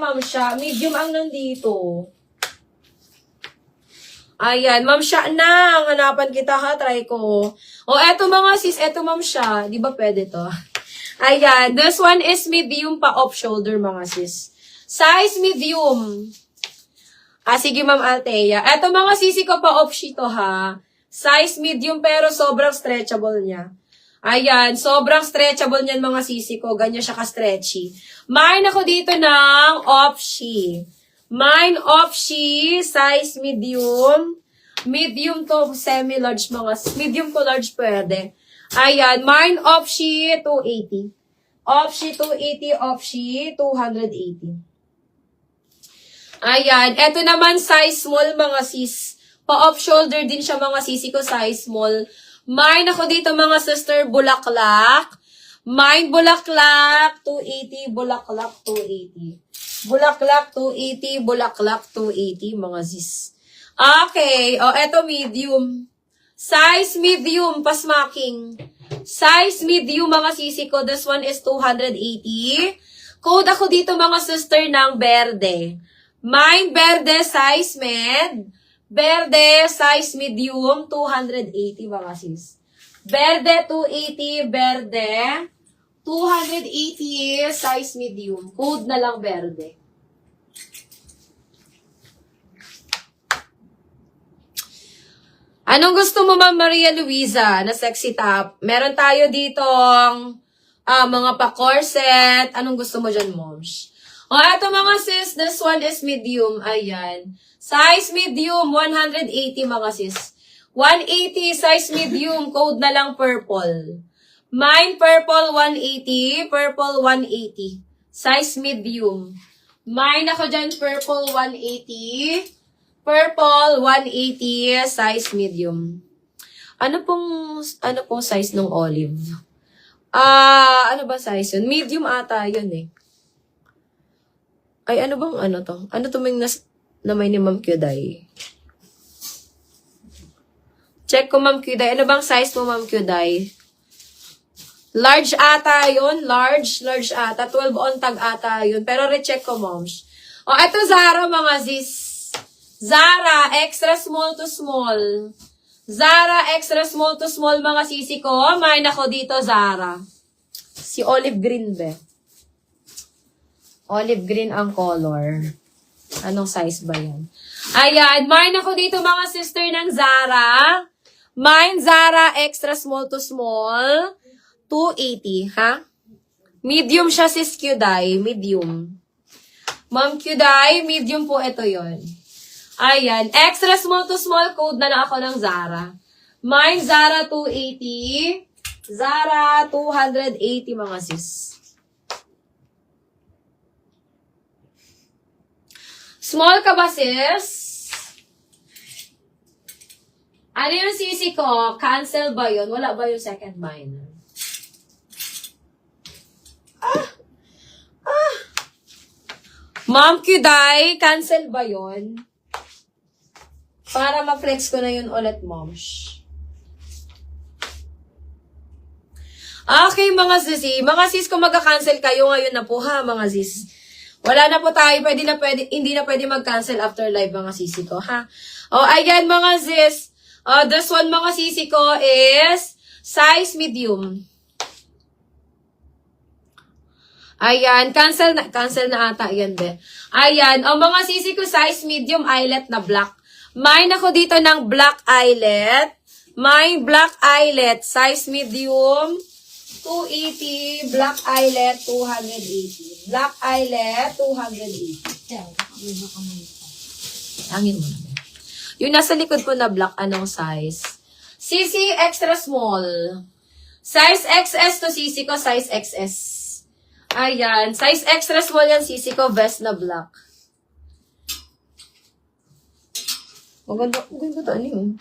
Ma'am siya, medium ang nandito. Ayan, ma'am siya na. Hanapan kita ha, try ko. O, eto mga sis, eto ma'am siya. Di ba pwede to? Ayan, this one is medium pa off shoulder mga sis. Size medium. Sige ma'am Althea. Eto mga sisi ko pa off sheet to ha. Size medium pero sobrang stretchable niya. Ayan, sobrang stretchable niyan mga sisi ko. Ganyan siya ka-stretchy. Mine ako dito ng off-she. Mine off-she, size medium. Medium to semi-large mga, medium to large pwede. Ayan, mine off-she, 280. Off-she, 280. Off-she, 280. Ayan, eto naman size small mga sis. Pa-off shoulder din siya mga sisi ko, size small. Mine ako dito mga sister, bulaklak. Mine bulaklak, 280, bulaklak, 280. Bulaklak, 280, bulaklak, 280, mga sis. Okay, o eto medium. Size medium, pasmaking. Size medium mga sisi ko, this one is 280. Code ako dito mga sister ng berde. Mine berde, size med. Berde, size medium, 280 mga sis. Berde, 280. Berde, 280, size medium. Code na lang berde. Anong gusto mo, Ma'am Maria Luisa, na sexy top? Meron tayo ditong mga pa-corset. Anong gusto mo dyan, moms? O, eto mga sis, this one is medium. Ayan. Size medium, 180 mga sis. 180, size medium, code na lang purple. Mine purple, 180. Purple, 180. Size medium. Mine ako dyan, purple, 180. Purple, 180. Size medium. Ano pong size ng olive? Ano ba size yun? Medium ata yun eh. Ay, ano bang ano to? Ano to na may ni Ma'am Kyuday? Check ko, Ma'am Kyuday. Ano bang size mo, Ma'am Kyuday? Large ata yun. Large ata. 12 on tag ata yun. Pero recheck ko, moms. O, eto Zara, mga sis. Zara, extra small to small. Zara, extra small to small, mga sisi ko. Mine ako dito, Zara. Si olive green, be. Olive green ang color. Anong size ba yan? Ayan, mine ako dito mga sister ng Zara. Mine Zara, extra small to small. 280, ha? Medium siya sis Kyuday, medium. Ma'am Kyuday, medium po ito yon. Ayan, extra small to small, code na lang ako ng Zara. Mine Zara, 280. Zara, 280 mga sis. Small ka ba, sis? Ano yung sisi ko? Cancel ba yun? Wala ba yung second minor? Ma'am Kyuday, cancel ba yun? Para ma-flex ko na yun ulit, moms. Okay, mga sisi. Mga sis, kung magka-cancel kayo ngayon na po, ha, mga sis. Wala na po tayo, hindi na pwede mag-cancel after live mga sisi ko, ha? O, ayan mga sis. This one mga sisi ko is size medium. Ayan, cancel na ata yan, be. Ayan, o mga sisi ko size medium eyelet na black. Mine ako dito ng black eyelet. Mine black eyelet, size medium. 280, black eyelet, 280. Black eyelet, 280. Hangin mo na. Yung nasa likod po na black, anong size? CC extra small. Size XS to CC ko, size XS. Ayan, size extra small yan, CC ko, vest na black. Maganda to, ano yun?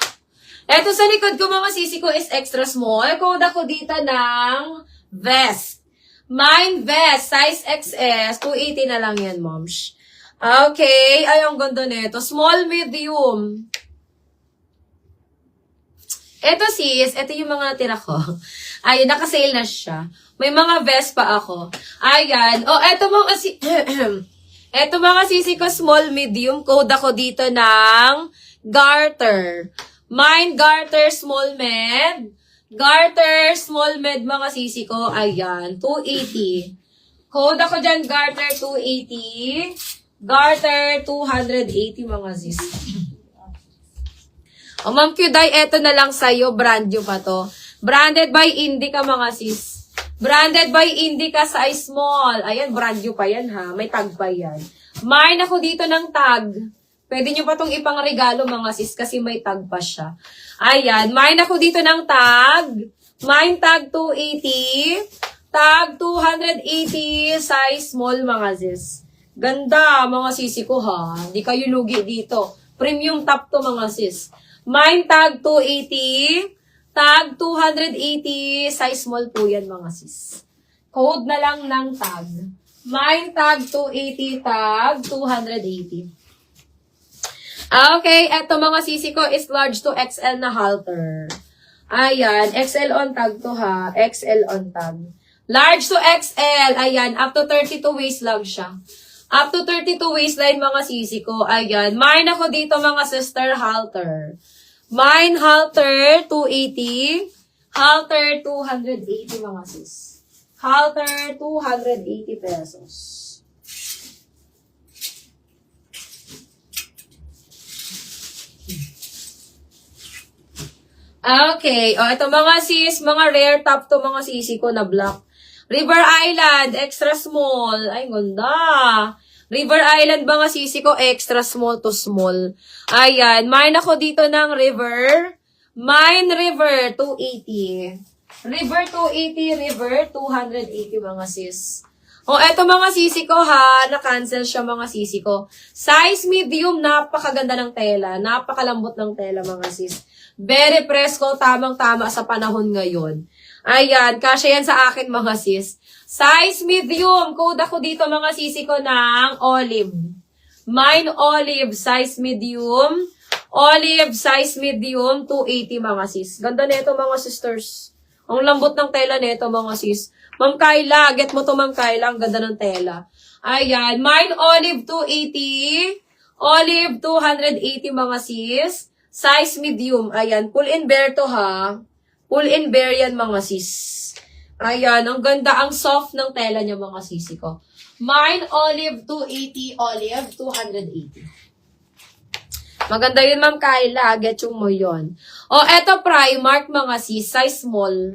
Eto sa likod ko mga sisi ko is extra small. Code ako dito ng vest. Mine vest, size XS. 280 na lang yan, moms. Okay. Ay, ang ganda nito. Small, medium. Eto sis, eto yung mga tira ko. Ayun, nakasale na siya. May mga vest pa ako. Ayan. O, eto mga Eto mga sisi ko, small, medium. Code ako dito ng garter. Mine, garter, small, med. Garter, small, med, mga sisi ko. Ayan, 280. Code ako dyan, garter, 280. Garter, 280, mga sis. O, Ma'am Kyuday, eto na lang sa'yo. Brand new pa to. Branded by Indica, mga sis. Branded by Indica, size small. Ayan, brand new pa yan, ha. May tag pa yan. Mine ako dito ng tag. Pwede nyo pa itong ipangregalo, mga sis, kasi may tag pa siya. Ayan, mine ako dito ng tag. Mine tag 280. Tag 280, size small, mga sis. Ganda, mga sisi ko, ha. Hindi kayo lugi dito. Premium top to, mga sis. Mine tag 280. Tag 280, size small po yan, mga sis. Code na lang ng tag. Mine tag 280, tag 280. Okay, eto mga sisi ko is large to XL na halter. Ayan, XL on tag to, ha. XL on tag. Large to XL, ayan, up to 32 waist lang siya. Up to 32 waistline, mga sisi ko. Ayan, mine ako dito, mga sister, halter. Mine, halter, 280. Halter, 280, mga sis. Halter, 280 pesos. Okay. O, ito mga sis, mga rare top to, mga sisi ko na black. River Island, extra small. Ay, ganda. River Island, mga sisi ko, extra small to small. Ayan, mine ako dito ng river. Mine river, 280. River 280, river 280, mga sis. O, eto mga sisi ko, ha. Na-cancel siya, mga sisi ko. Size medium, napakaganda ng tela. Napakalambot ng tela, mga sis. Very fresco, tamang-tama sa panahon ngayon. Ayan, kasya yan sa akin, mga sis. Size medium. Code ako dito, mga sisi ko, ng olive. Mine olive, size medium. Olive, size medium, 280, mga sis. Ganda nito, mga sisters. Ang lambot ng tela nito, mga sis. Ma'am Kyla, get mo to, Ma'am Kyla. Ang ganda ng tela. Ayan, mine olive, 280. Olive, 280, mga sis. Size medium. Ayan, pull and bear to, ha. Pull and bear yan, mga sis. Ayan, ang ganda, ang soft ng tela niya, mga sisi ko. Mine, olive, 280. Olive, 280. Maganda yun, Ma'am Kyla. Get yung mo yun. O, eto, Primark, mga sis. Size small.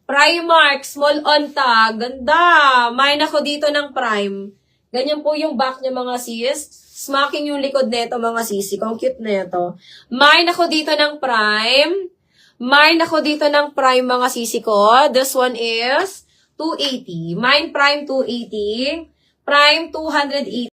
Primark, small on tag. Ganda. Mine ako dito ng Prime. Ganyan po yung back niya, mga sis. Smacking yung likod neto, mga sisi. Ang cute neto. Mine ako dito ng Prime. Mine ako dito ng Prime, mga sisi ko. This one is 280. Mine Prime 280. Prime 280.